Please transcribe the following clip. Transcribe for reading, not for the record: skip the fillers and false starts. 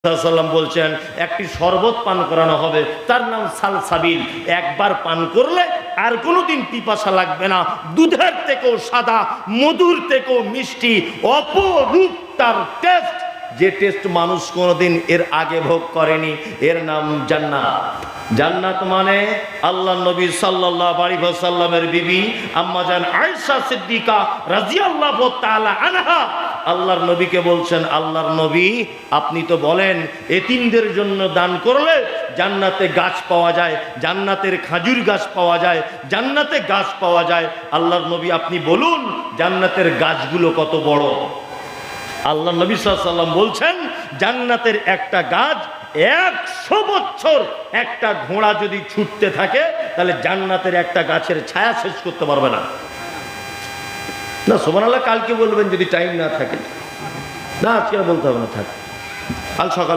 সাল্লাম বলছেন একটি শরবত পান করানো হবে, তার নাম সালসাবিল। একবার পান করলে আর কোনোদিন পিপাসা লাগবে না। দুধের থেকেও সাদা, মধুর থেকেও মিষ্টি, অপরূপ তার টেস্ট, যে টেস্ট মানুষ কোনোদিন এর আগে ভোগ করেনি। এর নাম জান্নাত। জান্নাত মানে আল্লাহ নবী সাল্লাল্লাহু আলাইহি ওয়াসাল্লামের বিবি আম্মা জান আয়েশা সিদ্দিকা রাদিয়াল্লাহু তাআলা আনহা আল্লাহর নবীকে বলছেন, আল্লাহর নবী আপনি তো বলেন এতিমদের জন্য দান করলে জান্নাতে গাছ পাওয়া যায়, জান্নাতের খাজুর গাছ পাওয়া যায়, জান্নাতে গাছ পাওয়া যায়। আল্লাহর নবী আপনি বলুন জান্নাতের গাছগুলো কত বড়। আল্লাহ নবী সাল্লাল্লাহু আলাইহি ওয়াসাল্লাম বলছেন জান্নাতের একটা গাছ 100 বছর একটা ঘোড়া যদি ছুটতে থাকে তাহলে জান্নাতের একটা গাছের ছায়া শেষ করতে পারবে না। না সুবহানাল্লাহ কালকে বলবেন যদি টাইম না থাকে, না আজকে বলতে হবে না, থাক কাল সকাল